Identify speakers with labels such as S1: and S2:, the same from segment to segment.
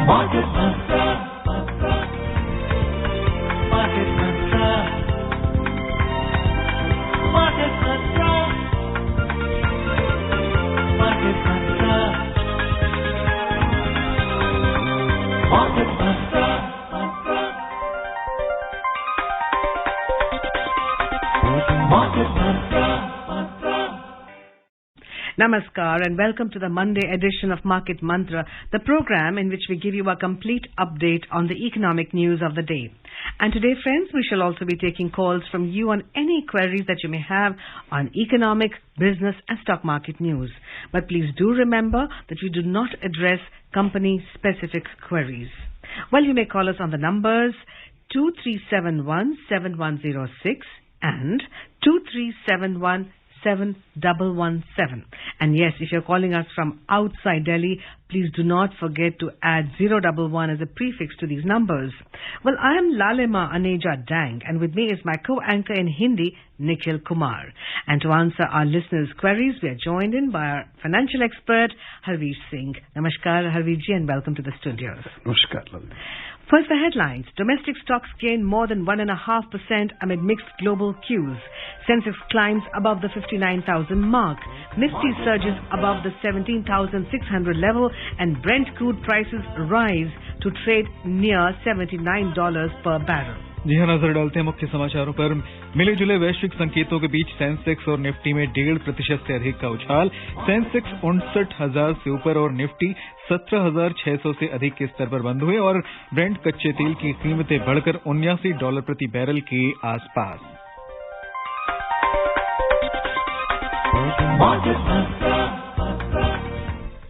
S1: Market Mantra. Market Mantra. Market Mantra. Market Mantra. Market Mantra. Market Mantra.
S2: Namaskar and welcome to the Monday edition of Market Mantra, the program in which we give you a complete update on the economic news of the day. And today, friends, we shall also be taking calls from you on any queries that you may have on economic, business and stock market news. But please do remember that we do not address company-specific queries. Well, you may call us on the numbers 2371-7106 and 2371-7117. And yes, if you're calling us from outside Delhi, please do not forget to add 011 as a prefix to these numbers. Well, I am Lalima Aneja Dang, and with me is my co-anchor in Hindi, Nikhil Kumar. And to answer our listeners' queries, we are joined in by our financial expert, Harveer Singh. Namaskar, Harveer ji, and welcome to the studios.
S3: Namaskar, Lalima.
S2: First, the headlines. Domestic stocks gain more than 1.5% amid mixed global cues. Sensex climbs above the 59,000 mark. Nifty surges above the 17,600 level, and Brent crude prices rise to trade near $79 per barrel.
S3: जी हाँ, नजर डालते हैं मुख्य समाचारों पर। मिले जुले वैश्विक संकेतों के बीच सेंसेक्स और निफ्टी में 1.5% से अधिक का उछाल। सेंसेक्स 59,000 से ऊपर और निफ्टी 17,600 से अधिक के स्तर पर बंद हुए और ब्रेंट कच्चे तेल की कीमतें बढ़कर $79 प्रति बैरल के आसपास।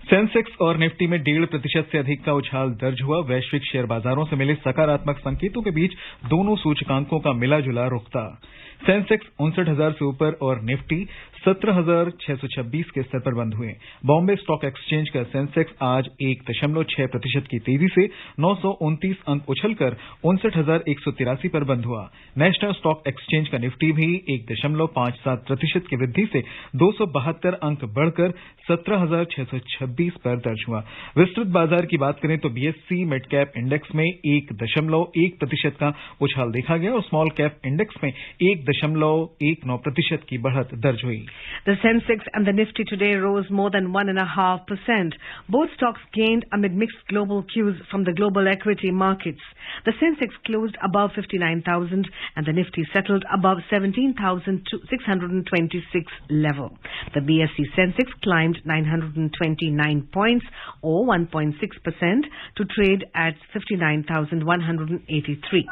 S3: सेंसेक्स और निफ्टी में 1.5% से अधिक का उछाल दर्ज हुआ। वैश्विक शेयर बाजारों से मिले सकारात्मक संकेतों के बीच दोनों सूचकांकों का मिला जुला रुख था। सेंसेक्स 59,000 से ऊपर और निफ्टी 17,626 के स्तर पर बंद हुए। बॉम्बे स्टॉक एक्सचेंज का सेंसेक्स आज 1.6% की तेजी से 929 अंक उछलकर 59,183 पर बंद हुआ। नेशनल स्टॉक एक्सचेंज का निफ्टी भी 1.57% की वृद्धि से 272 अंक बढ़कर 17,626 पर दर्ज हुआ। विस्तृत बाजार की बात करें तो बीएसई मिड कैप इंडेक्स में 1.1% का उछाल देखा गया और स्मॉल कैप इंडेक्स में 1.19% की बढ़त दर्ज हुई।
S2: The Sensex and the Nifty today rose more than 1.5%. Both stocks gained amid mixed global cues from the global equity markets. The Sensex closed above 59,000 and the Nifty settled above 17,626 level. The BSE Sensex climbed 929 points or 1.6% to trade at 59,183.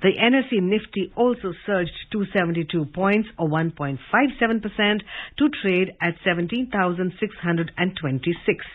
S2: The NSE Nifty also surged 272 points or 1.57% to trade at 17,626.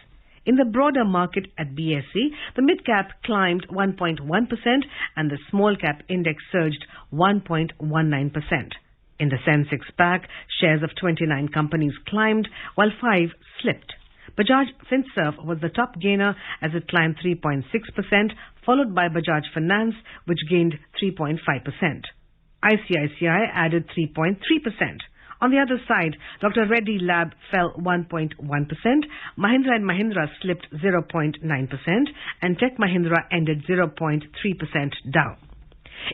S2: In the broader market at BSE, the mid-cap climbed 1.1% and the small-cap index surged 1.19%. In the Sensex pack, shares of 29 companies climbed while 5 slipped. Bajaj Finserv was the top gainer as it climbed 3.6%, followed by Bajaj Finance, which gained 3.5%. ICICI added 3.3%. On the other side, Dr. Reddy Lab fell 1.1%, Mahindra & Mahindra slipped 0.9%, and Tech Mahindra ended 0.3% down.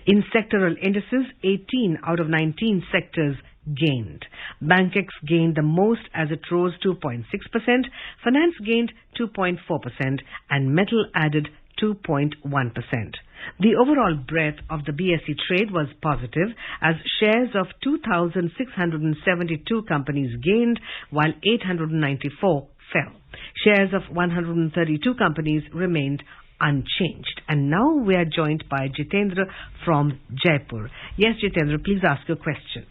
S2: In sectoral indices, 18 out of 19 sectors gained. Bankex gained the most as it rose 2.6%, Finance gained 2.4%, and Metal added 2.1%. The overall breadth of the BSE trade was positive as shares of 2,672 companies gained while 894 fell. Shares of 132 companies remained unchanged. And now we are joined by Jitendra from Jaipur. Yes, Jitendra, please ask your question.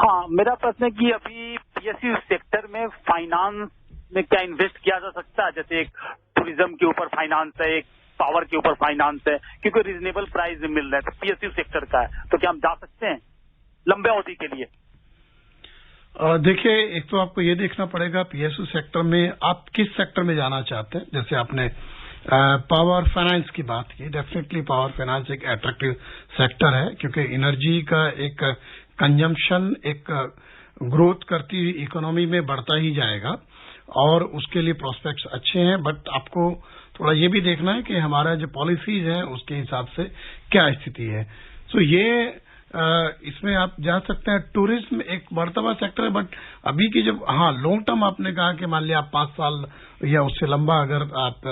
S4: हाँ, मेरा प्रश्न है कि अभी PSU sector में finance में क्या invest किया जा सकता है? जैसे एक टूरिज्म के ऊपर फाइनेंस है, एक पावर के ऊपर फाइनेंस है, क्योंकि रीजनेबल प्राइस मिल रहा है, तो पीएसयू सेक्टर का है, तो क्या हम जा सकते हैं लंबे अवधि के लिए?
S5: देखिए, एक तो आपको ये देखना पड़ेगा पीएसयू सेक्टर में आप किस सेक्टर में जाना चाहते हैं। जैसे आपने पावर फाइनेंस की बात की, डेफिनेटली पावर फाइनेंस एक अट्रैक्टिव सेक्टर है क्योंकि एनर्जी का एक कंजम्पशन एक ग्रोथ करती हुई इकोनॉमी में बढ़ता ही जाएगा और उसके लिए प्रोस्पेक्ट्स अच्छे हैं। बट आपको थोड़ा ये भी देखना है कि हमारा जो पॉलिसीज है उसके हिसाब से क्या स्थिति है। सो ये इसमें आप जा सकते हैं। टूरिज्म एक बढ़ता हुआ सेक्टर है, बट अभी की जब लॉन्ग टर्म आपने कहा कि मान लिया आप 5 साल या उससे लंबा अगर आप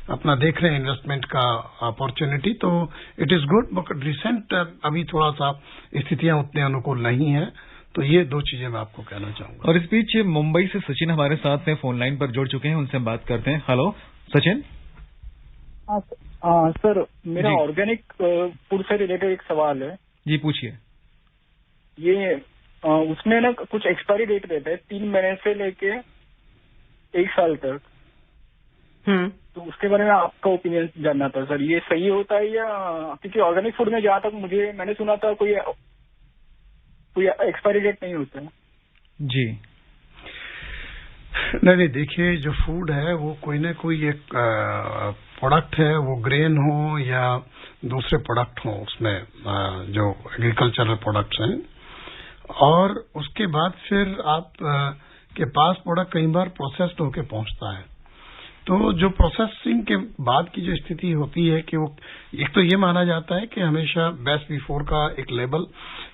S5: अपना देख रहे हैं इन्वेस्टमेंट का अपॉर्चुनिटी, तो it is good, but recent अभी थोड़ा सा स्थितियां उतने अनुकूल नहीं है। तो ये 2 चीजें मैं आपको कहना चाहूंगा।
S3: और इस बीच मुंबई से सचिन हमारे साथ में फोन लाइन पर जुड़ चुके हैं, उनसे हम बात करते हैं। हेलो सचिन।
S6: सर, मेरा ऑर्गेनिक फूड से रिलेटेड एक सवाल है।
S3: जी पूछिए।
S6: ये उसमें ना कुछ एक्सपायरी डेट रहता है 3 महीने से लेके 1 साल तक। तो उसके बारे में आपका ओपिनियन जानना था सर, ये सही होता है या? क्योंकि ऑर्गेनिक फूड में जहाँ तक मैंने सुना था कोई एक्सपायरी डेट नहीं होता है।
S3: जी
S5: नहीं, देखिए जो फूड है वो कोई ना कोई एक प्रोडक्ट है, वो ग्रेन हो या दूसरे प्रोडक्ट हो, उसमें जो एग्रीकल्चरल प्रोडक्ट्स हैं, और उसके बाद फिर आप के पास प्रोडक्ट कई बार प्रोसेस्ड होके पहुंचता है। तो जो प्रोसेसिंग के बाद की जो स्थिति होती है कि वो एक तो ये माना जाता है कि हमेशा बेस्ट बिफोर का एक लेबल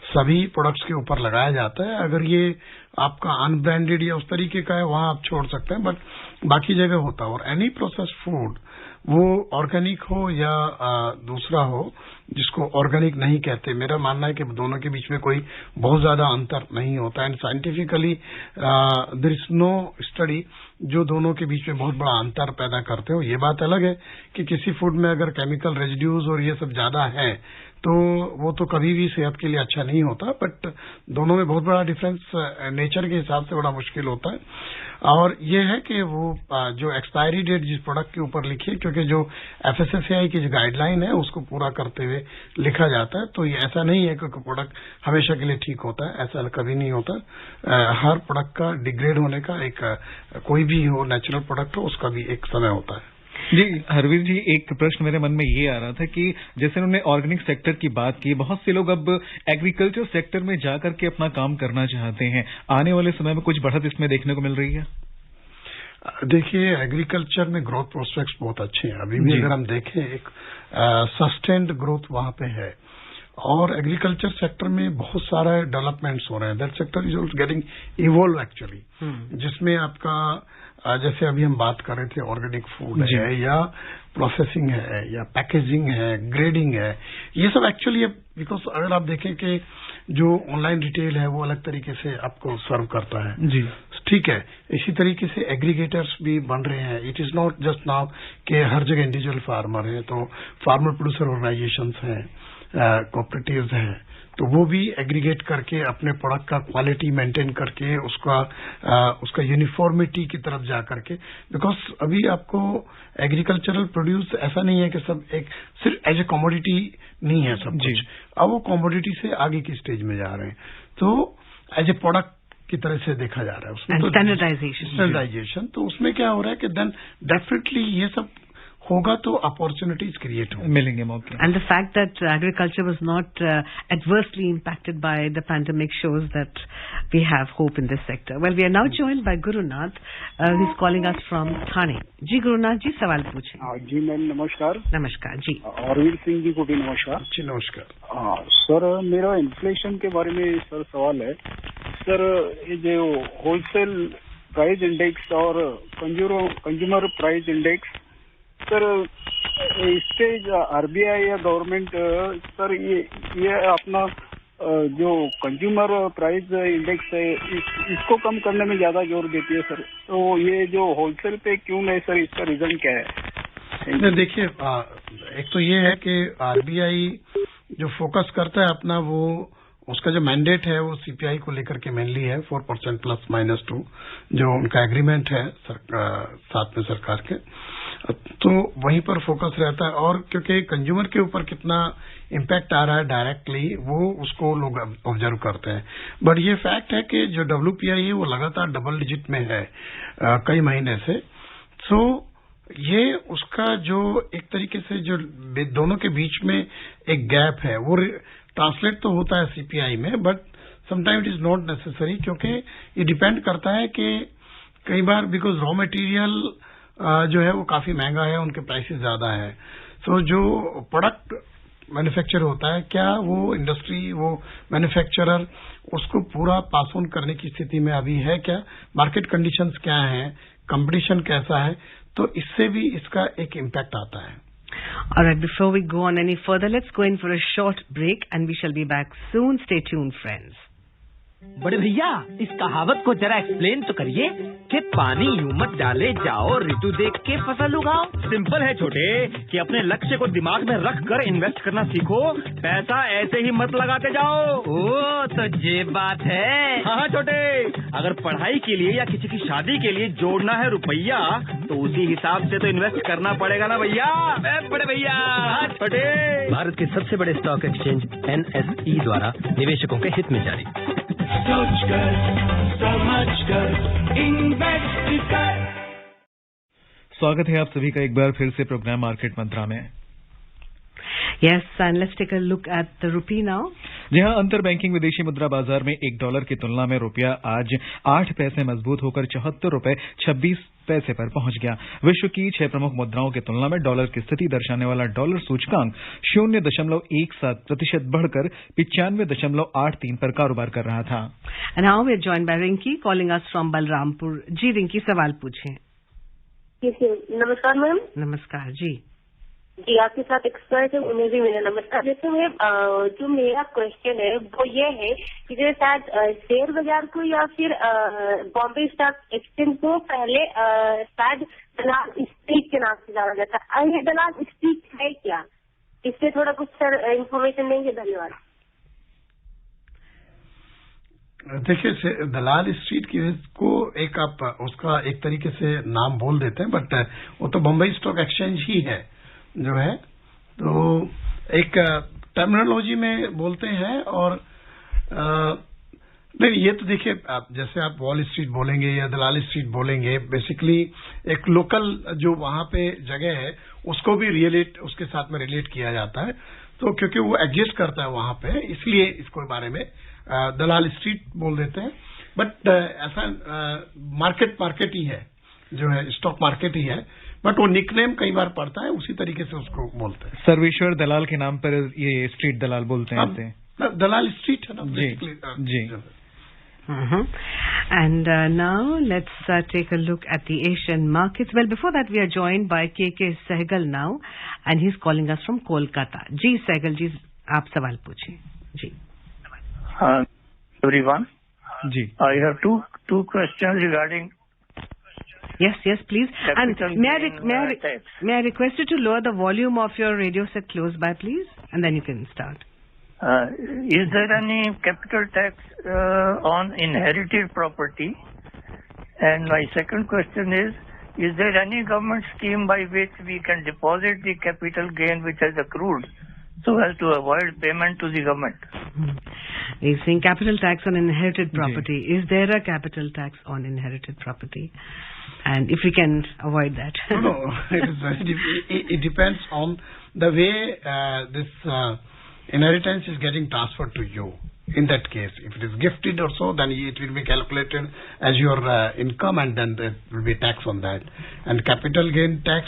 S5: सभी प्रोडक्ट्स के ऊपर लगाया जाता है। अगर ये आपका अनब्रांडेड या उस तरीके का है वहां आप छोड़ सकते हैं, बट बाकी जगह होता है। और एनी प्रोसेस्ड फूड वो ऑर्गेनिक हो या दूसरा हो जिसको ऑर्गेनिक नहीं कहते, मेरा मानना है कि दोनों के बीच में कोई बहुत ज्यादा अंतर नहीं होता। And scientifically there is no study जो दोनों के बीच में बहुत बड़ा अंतर पैदा करते हो। ये बात अलग है कि किसी फूड में अगर केमिकल रेजिड्यूज और ये सब ज्यादा है तो वो तो कभी भी सेहत के लिए अच्छा नहीं होता, बट दोनों में बहुत बड़ा डिफरेंस नेचर के हिसाब से बड़ा मुश्किल होता है। और ये है कि वो जो एक्सपायरी डेट जिस प्रोडक्ट के ऊपर लिखी है, क्योंकि जो FSSAI की जो गाइडलाइन है उसको पूरा करते हुए लिखा जाता है, तो ये ऐसा नहीं है कि प्रोडक्ट हमेशा के लिए ठीक होता है, ऐसा कभी नहीं होता। हर प्रोडक्ट का डिग्रेड होने का एक कोई भी हो नेचुरल प्रोडक्ट हो उसका भी एक समय होता है।
S3: जी हरवीर जी, एक प्रश्न मेरे मन में ये आ रहा था कि जैसे उन्होंने ऑर्गेनिक सेक्टर की बात की, बहुत से लोग अब एग्रीकल्चर सेक्टर में जाकर के अपना काम करना चाहते हैं, आने वाले समय में कुछ बढ़त इसमें देखने को मिल रही है?
S5: देखिए एग्रीकल्चर में ग्रोथ प्रोस्पेक्ट्स बहुत अच्छे हैं। अभी भी अगर हम देखें एक सस्टेन्ड ग्रोथ वहां पे है, और एग्रीकल्चर सेक्टर में बहुत सारे डेवलपमेंट्स हो रहे हैं। That sector is also getting evolve actually, जिसमें आपका जैसे अभी हम बात कर रहे थे ऑर्गेनिक फूड है या प्रोसेसिंग है या पैकेजिंग है, ग्रेडिंग है, ये सब एक्चुअली बिकॉज अगर आप देखें कि जो ऑनलाइन रिटेल है वो अलग तरीके से आपको सर्व करता है। जी ठीक है, इसी तरीके से एग्रीगेटर्स भी बन रहे हैं। It is not just now कि हर जगह इंडिविजुअल फार्मर है, तो फार्मर प्रोड्यूसर ऑर्गेनाइजेशंस हैं, कोऑपरेटिव्स हैं, तो वो भी एग्रीगेट करके अपने प्रोडक्ट का क्वालिटी मेंटेन करके उसका यूनिफॉर्मिटी की तरफ जा करके, बिकॉज अभी आपको एग्रीकल्चरल प्रोड्यूस ऐसा नहीं है कि सब एक सिर्फ एज ए कमोडिटी नहीं है सब कुछ, अब वो कमोडिटी से आगे की स्टेज में जा रहे हैं, तो एज ए प्रोडक्ट की तरह से देखा जा रहा है उसमें। तो स्टैंडर्डाइजेशन, तो उसमें क्या हो रहा है कि देन डेफिनेटली ये सब होगा तो अपॉर्चुनिटीज क्रिएट
S3: मिलेंगे मौके।
S2: And the fact that agriculture was not adversely impacted by the pandemic shows that we have hope in this sector. Well, we are now joined by Gurunath, who's calling us from Thane. जी गुरुनाथ जी, सवाल पूछें।
S6: जी ma'am नमस्कार।
S2: नमस्कार जी।
S6: औरवीर सिंह जी को भी नमस्कार।
S5: जी नमस्कार।
S6: Sir मेरा inflation के बारे में सर सवाल है। सर ये जो होलसेल प्राइस इंडेक्स और कंज्यूमर प्राइस इंडेक्स, सर इससे RBI या गवर्नमेंट सर ये अपना जो कंज्यूमर प्राइस इंडेक्स है इसको कम करने में ज्यादा जोर देती है सर, तो ये जो होलसेल पे क्यों नहीं सर, इसका रीजन क्या है?
S5: देखिए एक तो ये है कि RBI जो फोकस करता है अपना, वो उसका जो मैंडेट है वो CPI को लेकर के मेनली है 4% ±2 जो उनका एग्रीमेंट है साथ में सरकार के, तो वहीं पर फोकस रहता है। और क्योंकि कंज्यूमर के ऊपर कितना इम्पैक्ट आ रहा है डायरेक्टली वो उसको लोग ऑब्जर्व करते हैं, बट ये फैक्ट है कि जो WPI है वो लगातार डबल डिजिट में है कई महीने से। सो ये उसका जो एक तरीके से जो दोनों के बीच में एक गैप है वो ट्रांसलेट तो होता है CPI में, but sometime it is not necessary, क्योंकि ये डिपेंड करता है कि कई बार बिकॉज रॉ मटेरियल जो है वो काफी महंगा है, उनके प्राइसेस ज्यादा है। तो जो प्रोडक्ट मैन्युफैक्चर होता है, क्या वो इंडस्ट्री, वो मैन्युफैक्चरर उसको पूरा पास ऑन करने की स्थिति में अभी है क्या? मार्केट कंडीशंस क्या है, कंपटीशन कैसा है? तो इससे भी इसका एक इम्पैक्ट आता है।
S2: All right, before we go on any further, let's go in for a short break and we shall be back soon. Stay tuned, friends.
S7: बड़े भैया, इस कहावत को जरा एक्सप्लेन तो करिए कि पानी यूं मत डाले जाओ, ऋतु देख के फसल उगाओ।
S8: सिंपल है छोटे, कि अपने लक्ष्य को दिमाग में रख कर इन्वेस्ट करना सीखो, पैसा ऐसे ही मत लगाते जाओ।
S7: ओ, तो ये बात है।
S8: हाँ छोटे, अगर पढ़ाई के लिए या किसी की शादी के लिए जोड़ना है रुपया, तो उसी हिसाब से तो इन्वेस्ट करना पड़ेगा ना भैया।
S7: बड़े भैया।
S8: हाँ छोटे।
S9: भारत के सबसे बड़े स्टॉक एक्सचेंज NSE द्वारा निवेशकों के हित में जारी।
S1: सोच कर, समझ कर, इन्वेस्ट कर।
S3: स्वागत है आप सभी का एक बार फिर से प्रोग्राम मार्केट मंत्रा में।
S2: Yes, and let's take a look at the rupee now.
S3: जी हाँ, अंतर बैंकिंग विदेशी मुद्रा बाजार में $1 की तुलना में रुपया आज 8 पैसे मजबूत होकर 74 रुपए 26 पैसे पर पहुंच गया। विश्व की 6 प्रमुख मुद्राओं की तुलना में डॉलर की स्थिति दर्शाने वाला डॉलर सूचकांक 0.17% बढ़कर 95.83 पर कारोबार कर रहा था।
S2: And now we are joined by Rinki calling us from Balrampur. जी रिंकी, सवाल पूछें।
S10: नमस्कार मैम।
S2: नमस्कार जी।
S10: जी, आपके साथ एक्सपर्ट है, उन्हें भी मेरा नमस्कार। जैसे मैं जो मेरा क्वेश्चन है वो ये है कि जैसे शायद शेयर बाजार को या फिर बॉम्बे स्टॉक एक्सचेंज को पहले शायद दलाल स्ट्रीट के नाम से जाना जाता है। ये दलाल स्ट्रीट है क्या? इससे थोड़ा कुछ सर इन्फॉर्मेशन देंगे? धन्यवाद।
S5: देखिए, दलाल स्ट्रीट की को एक आप उसका एक तरीके से नाम बोल देते हैं, बट वो तो बम्बई स्टॉक एक्सचेंज ही है जो है, तो एक टर्मिनोलॉजी में बोलते हैं। और नहीं, ये तो देखिए, आप जैसे आप वॉल स्ट्रीट बोलेंगे या दलाल स्ट्रीट बोलेंगे, बेसिकली एक लोकल जो वहां पे जगह है उसको भी उसके साथ में रिलेट किया जाता है। तो क्योंकि वो एग्जिस्ट करता है वहां पे, इसलिए इसको बारे में दलाल स्ट्रीट बोल देते हैं। बट ऐसा मार्केट ही है, जो है स्टॉक मार्केट ही है, बट वो निकनेम कई बार पड़ता है, उसी तरीके से उसको बोलते हैं।
S3: सर्वेश्वर दलाल के नाम पर ये स्ट्रीट दलाल बोलते हैं।
S5: दलाल स्ट्रीट है ना।
S3: जी।
S2: And now let's take a look at the Asian markets. Well, before that, we are joined by KK Sehgal now, and he's calling us from Kolkata. जी सहगल जी, आप सवाल पूछिए। जी।
S11: Everyone.
S3: Ji.
S11: I have two questions regarding.
S2: Yes, please. And may I request you to lower the volume of your radio set close by, please, and then you can start.
S11: Is there any capital tax on inherited property? And my second question is there any government scheme by which we can deposit the capital gain which has accrued so as to avoid payment to the government?
S2: He's saying capital tax on inherited property. Is there a capital tax on inherited property? And if we can avoid that.
S5: No, it depends on the way this inheritance is getting transferred to you. In that case, if it is gifted or so, then it will be calculated as your income, and then there will be tax on that. And capital gain tax,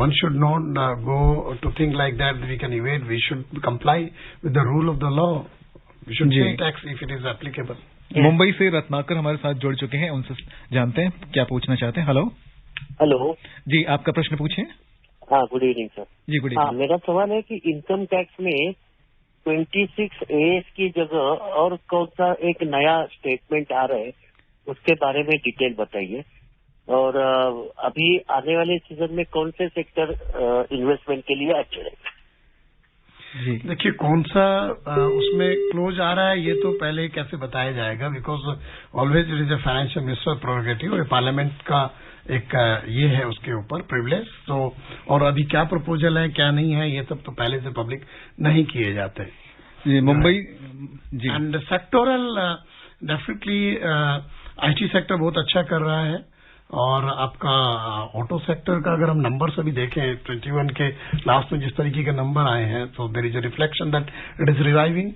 S5: one should not go to think like that we can evade. We should comply with the rule of the law. We should pay tax if it is applicable.
S3: Mumbai से रत्नाकर हमारे साथ जुड़ चुके हैं, उनसे जानते हैं क्या पूछना चाहते हैं। हेलो जी, आपका प्रश्न पूछें।
S12: हाँ, गुड इवनिंग सर।
S3: जी, गुड इवनिंग।
S12: मेरा सवाल है कि इनकम टैक्स में 26AS की जगह और कौन सा एक नया स्टेटमेंट आ रहा है, उसके बारे में डिटेल बताइए। और अभी आने वाले सीजन में कौन से सेक्टर इन्वेस्टमेंट के लिए अच्छे रहेंगे?
S5: देखिए, कौन सा उसमें क्लोज आ रहा है ये तो पहले कैसे बताया जाएगा, because always it is a financial minister prerogative, और पार्लियामेंट का एक ये है उसके ऊपर प्रिविलेज। तो और अभी क्या प्रपोजल है क्या नहीं है ये सब तो पहले से पब्लिक नहीं किए जाते।
S3: Mumbai
S5: and sectoral definitely IT sector बहुत अच्छा कर रहा है, और आपका ऑटो सेक्टर का अगर हम नंबर्स अभी देखें 21 के लास्ट में जिस तरीके के नंबर आए हैं, तो there is a reflection that it is reviving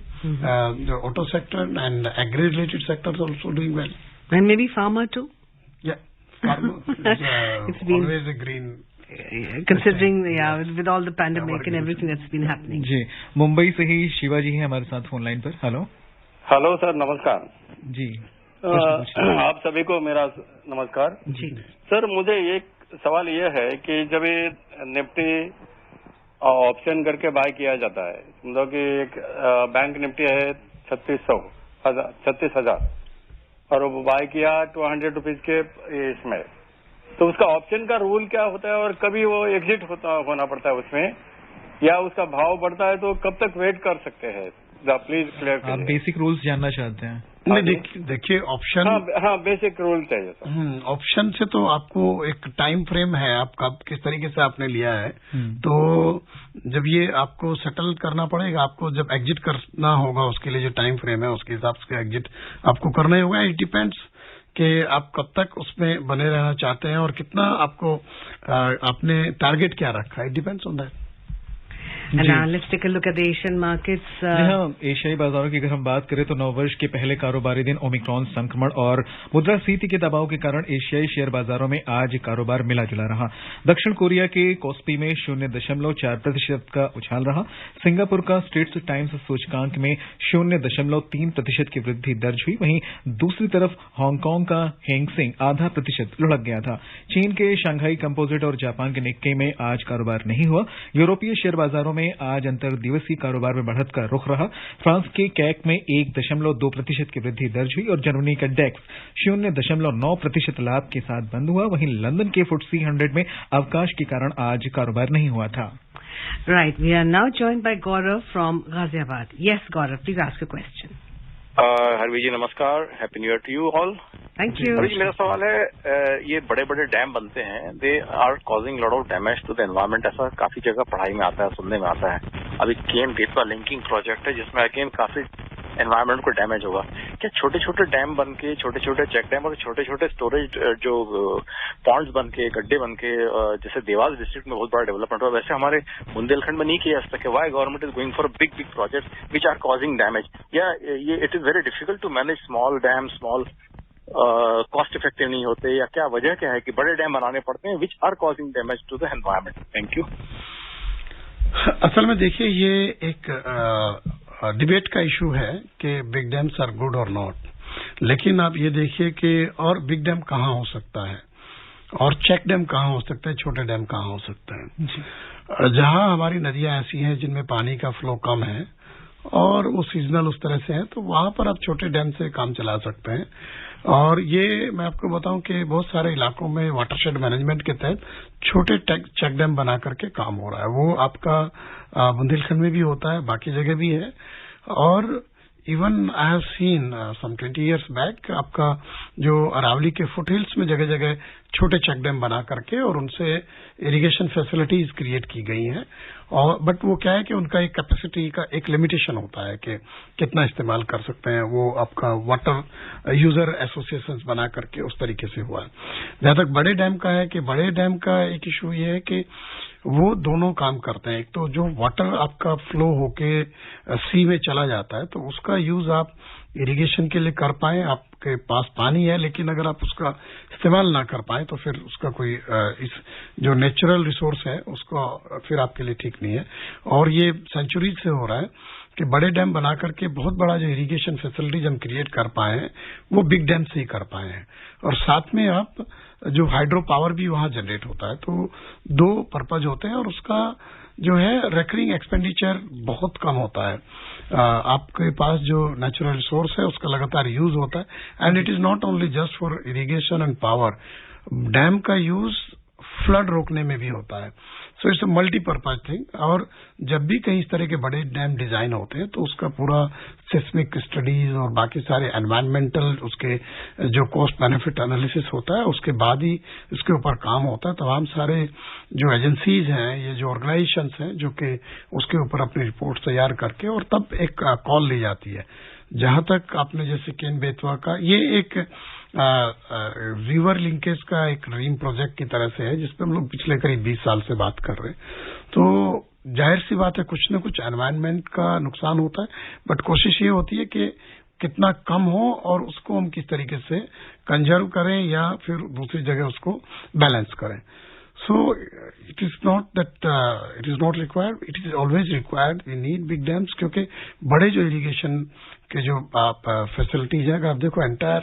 S5: the auto sector, and agri related sectors also doing well,
S2: and may be farmer too.
S5: या
S2: It's been
S5: always a green.
S2: Considering, with all the pandemic and everything that's been happening.
S3: जी, मुंबई से ही शिवाजी हैं हमारे साथ phone line पर.
S13: Hello sir, नमस्कार
S3: जी.
S13: आप सभी को मेरा नमस्कार
S2: जी.
S13: सर, मुझे एक सवाल ये है कि जब ये निफ्टी ऑप्शन करके बाय किया जाता है, मतलब कि एक बैंक निफ्टी है 36,000 और वो बाय किया 200 रुपीज के इसमें, तो उसका ऑप्शन का रूल क्या होता है और कभी वो एग्जिट होना पड़ता है उसमें, या उसका भाव बढ़ता है तो कब तक वेट कर सकते हैं? प्लीज क्लियर
S3: आप बेसिक रूल्स जानना चाहते हैं?
S5: नहीं, देखिए ऑप्शन,
S13: हाँ बेसिक रूल चाहिए।
S5: ऑप्शन से तो आपको एक टाइम फ्रेम है आपका, किस तरीके से आपने लिया है, तो जब ये आपको सेटल करना पड़ेगा, आपको जब एग्जिट करना होगा उसके लिए जो टाइम फ्रेम है उसके हिसाब से एग्जिट आपको करना ही होगा। इट डिपेंड्स कि आप कब तक उसमें बने रहना चाहते हैं और कितना आपको आपने टारगेट क्या रखा है। It depends on that.
S2: And now let's take a look at the Asian markets.
S3: हाँ, एशियाई बाजारों की अगर हम बात करें तो नववर्ष के पहले कारोबारी दिन ओमिक्रॉन संक्रमण और मुद्रास्फीति के दबाव के कारण एशियाई शेयर बाजारों में आज कारोबार मिला जुला रहा। दक्षिण कोरिया के कोस्पी में 0.4% का उछाल रहा। सिंगापुर का स्ट्रेट्स टाइम्स सूचकांक में 0.3% की वृद्धि दर्ज हुई। वहीं दूसरी तरफ हांगकांग का हैंगसेंग 0.5% लुढ़क गया था। चीन के शंघाई कंपोजिट और जापान के निक्के में आज कारोबार नहीं हुआ। यूरोपीय शेयर बाजारों में आज अंतर दिवसीय कारोबार में बढ़त का रुख रहा। फ्रांस के कैक में 1.2% की वृद्धि दर्ज हुई और जर्मनी का डेक्स 0.9% लाभ के साथ बंद हुआ। वहीं लंदन के FTSE 100 में अवकाश के कारण आज कारोबार नहीं हुआ था।
S2: Right, we are now joined by Gaurav from Ghaziabad. Yes, Gaurav, please ask a question.
S14: हरवी जी नमस्कार, happy new year to you all.
S2: Thank you.
S14: हरवी जी, मेरा सवाल है, ये बड़े बड़े डैम बनते हैं, they are causing lot of damage to the environment. ऐसा काफी जगह पढ़ाई में आता है, सुनने में आता है। अभी केन बेतवा लिंकिंग प्रोजेक्ट है जिसमें अगेन काफी एनवायरमेंट को डैमेज होगा। क्या छोटे छोटे डैम बन के, छोटे छोटे चेक डैम और छोटे छोटे स्टोरेज जो पॉन्ड्स बन के, गड्ढे बन के, जैसे देवास डिस्ट्रिक्ट में बहुत बड़ा डेवलपमेंट हुआ, वैसे हमारे बुंदेलखंड में नहीं किया जा सके? Why government is going for big big project which are causing damage? या ये it is very difficult to manage small dam, small cost effective नहीं होते, या क्या वजह क्या है कि बड़े डैम बनाने पड़ते हैं which are causing damage to the environment? Thank you.
S5: असल में देखिए, ये एक डिबेट का इशू है कि बिग डैम्स आर गुड और नॉट, लेकिन आप ये देखिए कि और बिग डैम कहाँ हो सकता है और चेक डैम कहाँ हो सकता है, छोटे डैम कहाँ हो सकता है। जहाँ हमारी नदियां ऐसी हैं जिनमें पानी का फ्लो कम है और वो सीजनल उस तरह से है, तो वहां पर आप छोटे डैम से काम चला सकते हैं। और ये मैं आपको बताऊं कि बहुत सारे इलाकों में वाटरशेड मैनेजमेंट के तहत छोटे चेक डैम बना करके काम हो रहा है। वो आपका बुंदेलखंड में भी होता है, बाकी जगह भी है। और even I have seen some 20 years back आपका जो अरावली के फुट हिल्स में जगह जगह छोटे चेक डैम बना करके और उनसे इरिगेशन फैसिलिटीज क्रिएट की गई हैं। और बट वो क्या है कि उनका एक कैपेसिटी का एक लिमिटेशन होता है कि कितना इस्तेमाल कर सकते हैं। वो आपका वाटर यूजर एसोसिएशंस बना करके उस तरीके से हुआ है। जहां तक बड़े डैम का है कि बड़े डैम का एक इशू ये है कि वो दोनों काम करते हैं। एक तो जो वाटर आपका फ्लो होके सी में चला जाता है, तो उसका यूज आप इरिगेशन के लिए कर पाए, आपके पास पानी है, लेकिन अगर आप उसका इस्तेमाल ना कर पाए तो फिर उसका कोई इस जो नेचुरल रिसोर्स है उसको फिर आपके लिए ठीक नहीं है। और ये सेंचुरीज से हो रहा है कि बड़े डैम बना करके बहुत बड़ा जो इरिगेशन फैसिलिटीज हम क्रिएट कर पाए हैं वो बिग डैम से ही कर पाए हैं। और साथ में आप जो हाइड्रो पावर भी वहां जनरेट होता है, तो दो पर्पज होते हैं और उसका जो है रेकरिंग एक्सपेंडिचर बहुत कम होता है। आपके पास जो नेचुरल रिसोर्स है उसका लगातार यूज होता है। And it is not only just for irrigation and power, dam का यूज फ्लड रोकने में भी होता है। So it's a multipurpose thing. और जब भी कहीं इस तरह के बड़े डैम डिजाइन होते हैं तो उसका पूरा सिस्मिक स्टडीज और बाकी सारे एनवायरमेंटल उसके जो कॉस्ट बेनिफिट एनालिसिस होता है उसके बाद ही इसके ऊपर काम होता है। तमाम सारे जो एजेंसीज हैं, ये जो ऑर्गेनाइजेशंस हैं, जो कि उसके ऊपर अपनी रिपोर्ट तैयार करके और तब एक कॉल ली जाती है। जहां तक आपने जैसे केन बेतवा का, ये एक रिवर लिंकेज का एक ड्रीम प्रोजेक्ट की तरह से है जिसपे हम लोग पिछले करीब 20 साल से बात कर रहे हैं। तो जाहिर सी बात है कुछ न कुछ एनवायरनमेंट का नुकसान होता है, बट कोशिश ये होती है कि कितना कम हो और उसको हम किस तरीके से कंजर्व करें या फिर दूसरी जगह उसको बैलेंस करें. So it is not that it is not required. It is always required. We need big dams क्योंकि बड़े जो इरिगेशन के जो आप फैसिलिटीज है, अगर आप देखो entire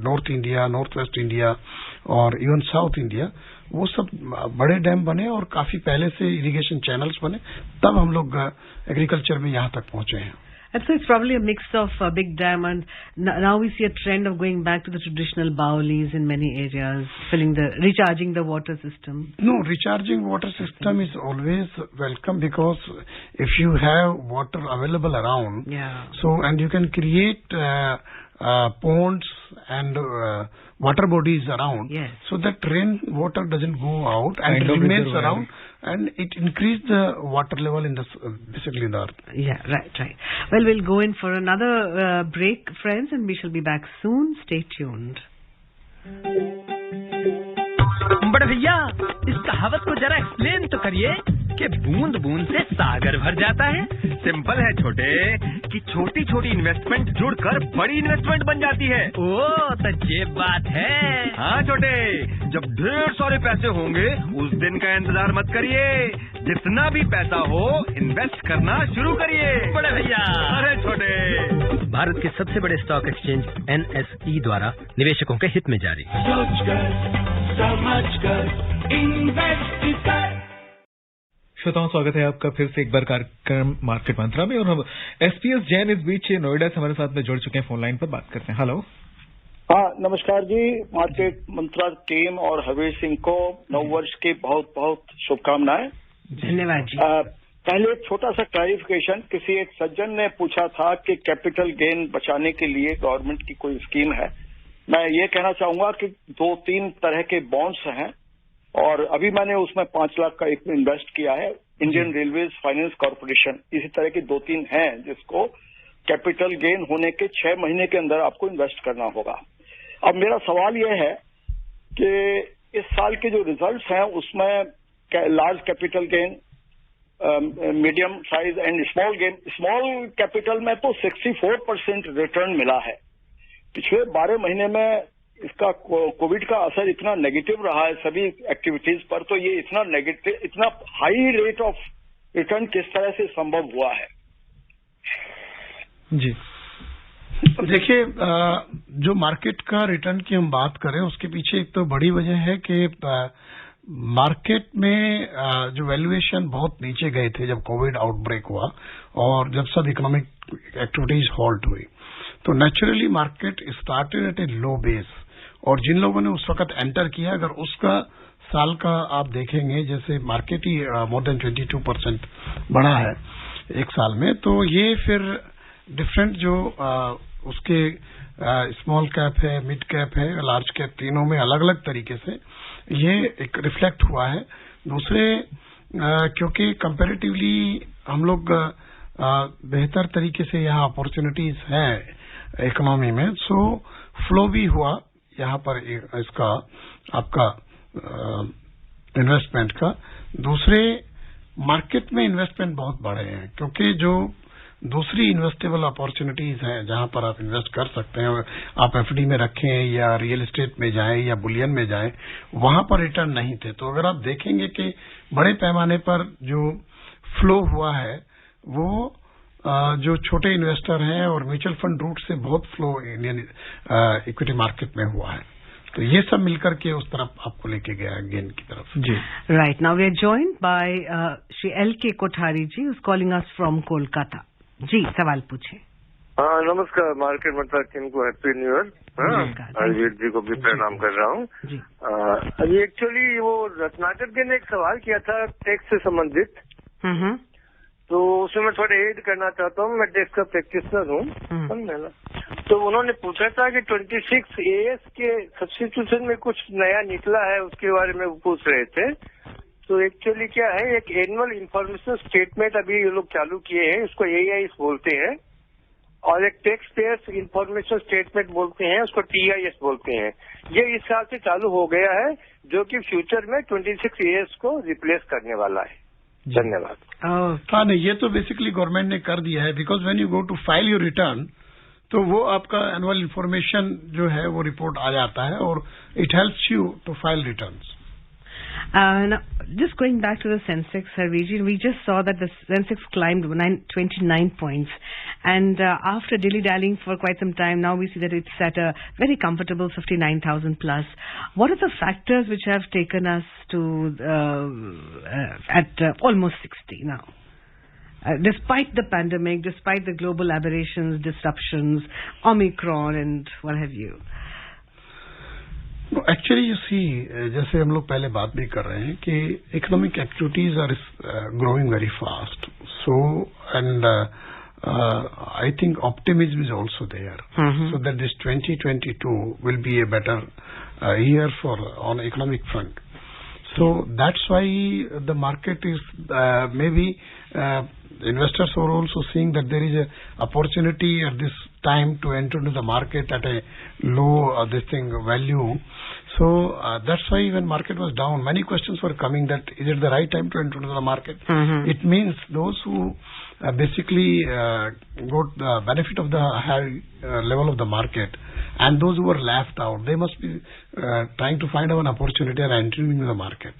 S5: north India, north west India और इवन साउथ इंडिया, वो सब बड़े डैम बने और काफी पहले से इरिगेशन चैनल्स बने, तब हम लोग एग्रीकल्चर में यहाँ तक पहुंचे हैं.
S2: And so it's probably a mix of big dam and now we see a trend of going back to the traditional Baolis in many areas, recharging the water system.
S5: No, recharging water system is always welcome because if you have water available around, so and you can create ponds and water bodies around, so that rain water doesn't go out and remains around, and it increases the water level in the basically in the earth.
S2: Yeah, right. Well, we'll go in for another break, friends, and we shall be back soon. Stay tuned.
S7: बड़े भैया, इस कहावत को जरा explain तो करिए कि बूंद बूंद से सागर भर जाता है.
S8: सिंपल है छोटे, कि छोटी छोटी इन्वेस्टमेंट जुड़कर बड़ी इन्वेस्टमेंट बन जाती है.
S7: ओ, तो ये बात है.
S8: हाँ छोटे, जब ढेर सारे पैसे होंगे उस दिन का इंतजार मत करिए. जितना भी पैसा हो इन्वेस्ट करना शुरू करिए.
S7: बड़े भैया.
S8: अरे छोटे,
S9: भारत के सबसे बड़े स्टॉक एक्सचेंज NSE द्वारा निवेशकों के हित में जारी.
S3: श्रोताओं, स्वागत है आपका फिर से एक बार कार्यक्रम मार्केट मंत्रा में. और हम SPS जैन इस बीच नोएडा से हमारे साथ में जुड़ चुके हैं, फोन लाइन पर बात करते हैं. हेलो.
S15: हाँ, नमस्कार जी. मार्केट मंत्रा टीम और हवीर सिंह को नववर्ष की बहुत बहुत शुभकामनाएं.
S2: धन्यवाद जी.
S15: पहले एक छोटा सा क्लैरिफिकेशन. किसी एक सज्जन ने पूछा था कि कैपिटल गेन बचाने के लिए गवर्नमेंट की कोई स्कीम है. मैं ये कहना चाहूंगा कि 2-3 तरह के बॉन्ड्स हैं और अभी मैंने उसमें 5 लाख का एक इन्वेस्ट किया है. इंडियन रेलवेज फाइनेंस कॉर्पोरेशन, इसी तरह की 2-3 हैं जिसको कैपिटल गेन होने के 6 महीने के अंदर आपको इन्वेस्ट करना होगा. अब मेरा सवाल यह है कि इस साल के जो रिजल्ट्स हैं उसमें large capital gain, medium size and small gain, small capital में तो 64% रिटर्न मिला है. पिछले 12 महीने में इसका कोविड का असर इतना नेगेटिव रहा है सभी एक्टिविटीज पर, तो ये इतना नेगेटिव, इतना हाई रेट ऑफ रिटर्न किस तरह से संभव हुआ है?
S5: जी देखिए, जो मार्केट का रिटर्न की हम बात करें उसके पीछे एक तो बड़ी वजह है कि मार्केट में जो वैल्यूएशन बहुत नीचे गए थे जब कोविड आउटब्रेक हुआ और जब सब इकोनॉमिक एक्टिविटीज हॉल्ट हुई, तो naturally market started at A low base. और जिन लोगों ने उस वक्त एंटर किया, अगर उसका साल का आप देखेंगे, जैसे मार्केट ही मोर देन 22% बढ़ा है एक साल में, तो ये फिर डिफरेंट जो उसके स्मॉल कैप है, मिड कैप है, लार्ज कैप, तीनों में अलग अलग तरीके से ये एक रिफ्लेक्ट हुआ है. दूसरे क्योंकि कंपैरेटिवली हम लोग बेहतर तरीके से यहाँ अपॉर्चुनिटीज हैं इकोनॉमी में, सो फ्लो भी हुआ यहाँ पर इसका आपका इन्वेस्टमेंट का. दूसरे मार्केट में इन्वेस्टमेंट बहुत बढ़े हैं क्योंकि जो दूसरी इन्वेस्टेबल अपॉर्चुनिटीज हैं जहां पर आप इन्वेस्ट कर सकते हैं, आप FD में रखें या रियल एस्टेट में जाएं या बुलियन में जाएं, वहां पर रिटर्न नहीं थे. तो अगर आप देखेंगे कि बड़े पैमाने पर जो फ्लो हुआ है वो जो छोटे इन्वेस्टर हैं और म्यूचुअल फंड रूट से बहुत फ्लो इंडियन इक्विटी मार्केट में हुआ है. तो ये सब मिलकर के उस तरफ आपको लेके गया गेन की तरफ.
S2: जी right. Now we are joined by Shri LK Kothari ji, who is calling us from Kolkata. जी, सवाल पूछे.
S16: हाँ, नमस्कार. मार्केट मंत्रा टीम को हैप्पी न्यू ईयर. अरवीर जी को भी प्रणाम कर रहा हूँ. अभी एक्चुअली वो रत्नाकर जी ने एक सवाल किया था टैक्स से संबंधित, तो उसमें मैं थोड़ा एड करना चाहता हूँ. मैं टैक्स का प्रैक्टिशनर हूँ, समझे ना. तो उन्होंने पूछा था कि 26 AS के सब्स्टिट्यूशन में कुछ नया निकला है, उसके बारे में वो पूछ रहे थे. तो एक्चुअली क्या है, एक एनुअल इंफॉर्मेशन स्टेटमेंट अभी ये लोग चालू किए हैं, उसको AIS बोलते हैं, और एक टैक्स पेयर्स इंफॉर्मेशन स्टेटमेंट बोलते हैं, उसको TIS बोलते हैं. ये इस साल से चालू हो गया है, जो कि फ्यूचर में 26 AS को रिप्लेस करने वाला है. धन्यवाद.
S5: हाँ नहीं, ये तो बेसिकली गवर्नमेंट ने कर दिया है, because when you go to file your return तो वो आपका एनुअल इंफॉर्मेशन जो है वो रिपोर्ट आ जाता है और it helps you to file returns.
S2: Now, just going back to the Sensex, Harviji, we just saw that the Sensex climbed 29 points. And after dilly-dallying for quite some time, now we see that it's at a very comfortable 59,000 plus. What are the factors which have taken us to at almost 60 now? Despite the pandemic, despite the global aberrations, disruptions, Omicron and what have you.
S5: Actually you see, जैसे हम लोग पहले बात भी कर रहे हैं कि economic activities are growing very fast, so and I think optimism is also there. So that this 2022 will be a better year for on economic front. So that's why the market is maybe investors are also seeing that there is a opportunity at this time to enter into the market at a low value. So that's why when market was down, many questions were coming that is it the right time to enter into the market? It means those who basically got the benefit of the high level of the market and those who were left out, they must be trying to find an opportunity and entering into the market.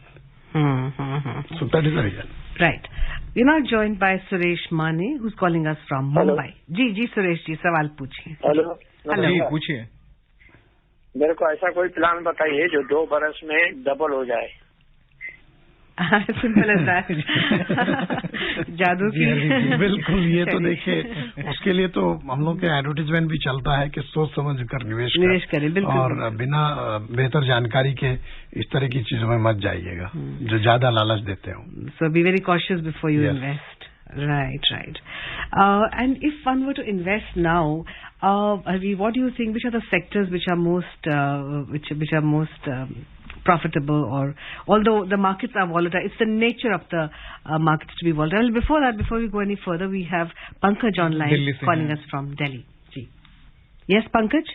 S5: So that is the reason.
S2: Right. We're now joined by Suresh Mane, who's calling us from Mumbai. जी सुरेश जी, सवाल पूछिए.
S17: Hello.
S3: जी पूछिए.
S17: मेरे को ऐसा कोई plan बताइए जो 2 बरस में डबल हो जाए.
S2: Simple as that. जादू की.
S5: बिल्कुल. ये तो देखिए, उसके लिए तो हम लोग के एडवर्टीजमेंट भी चलता है कि सोच समझ कर निवेश
S2: करें. बिल्कुल. और
S5: बिना बेहतर जानकारी के इस तरह की चीजों में मत जाइएगा जो ज्यादा लालच देते हो.
S2: So be very cautious before you invest. Right. And if one were to invest now, what do you think? Which are the sectors which are most, which are most profitable? Or although the markets are volatile, it's the nature of the markets to be volatile. Before we go any further, we have Pankaj online calling us from Delhi. Ji. Yes, Pankaj.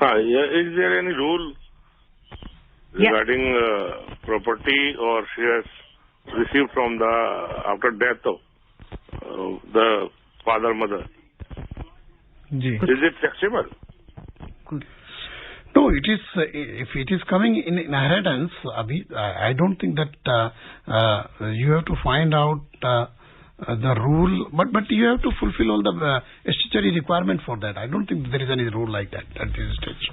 S18: Hi. Is there any rule regarding property or shares received from the after death of the father mother?
S3: Ji.
S18: Is it taxable?
S5: Good. No, it is. If it is coming in inheritance, I don't think that you have to find out the rule, but you have to fulfill all the statutory requirement for that. I don't think there is any rule like that at this stage.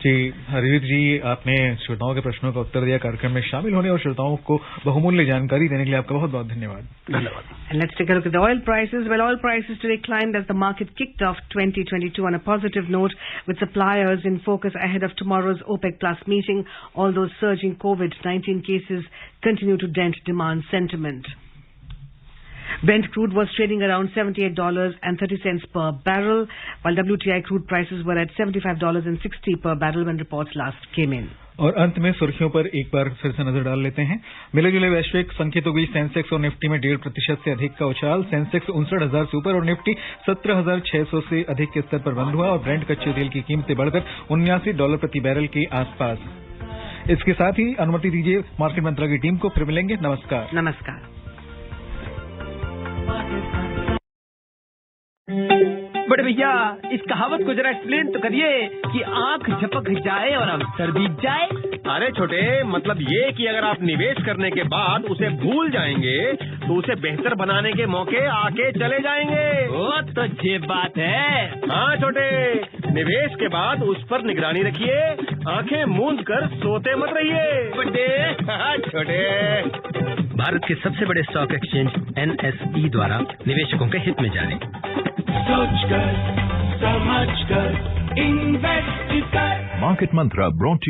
S3: जी हरवीर जी, आपने श्रोताओं के प्रश्नों का उत्तर दिया. कार्यक्रम में शामिल होने और श्रोताओं को बहुमूल्य जानकारी देने के लिए आपका बहुत बहुत धन्यवाद.
S2: And let's take a look at the oil prices. Well, oil prices today climbed as the market kicked off 2022 on a positive note, with suppliers in focus ahead of tomorrow's OPEC Plus meeting. Although surging COVID-19 cases continue to dent demand sentiment. Brent crude was trading around $78.30 per barrel, while WTI crude prices were at $75.60 per barrel when reports last came in.
S3: और अंत में सुर्खियों पर एक बार फिर से नजर डाल लेते हैं. मिले जुले वैश्विक संकेतों के बीच सेंसेक्स और निफ्टी में 1.5% से अधिक का उछाल. सेंसेक्स 59,000 से ऊपर और निफ्टी 17,600 से अधिक के स्तर पर बंद हुआ और ब्रेंट कच्चे तेल की कीमतें बढ़कर $79 प्रति बैरल के आसपास. इसके साथ ही अनुमति दीजिए मार्केट मंत्रा की टीम को. फिर मिलेंगे. नमस्कार.
S7: बड़े भैया, इस कहावत को जरा एक्सप्लेन तो करिए कि आंख झपक जाए और अवसर बीत जाए.
S8: अरे छोटे, मतलब ये कि अगर आप निवेश करने के बाद उसे भूल जाएंगे तो उसे बेहतर बनाने के मौके आके चले जाएंगे.
S7: वो तो ये बात है.
S8: हाँ छोटे, निवेश के बाद उस पर निगरानी रखिए. आंखें मूंद कर सोते मत रहिए.
S7: बड़े
S8: छोटे.
S9: भारत के सबसे बड़े स्टॉक एक्सचेंज NSE द्वारा निवेशकों के हित में जारी.
S1: सोचकर समझकर इन्वेस्ट कर.
S19: मार्केट मंत्रा ब्रॉट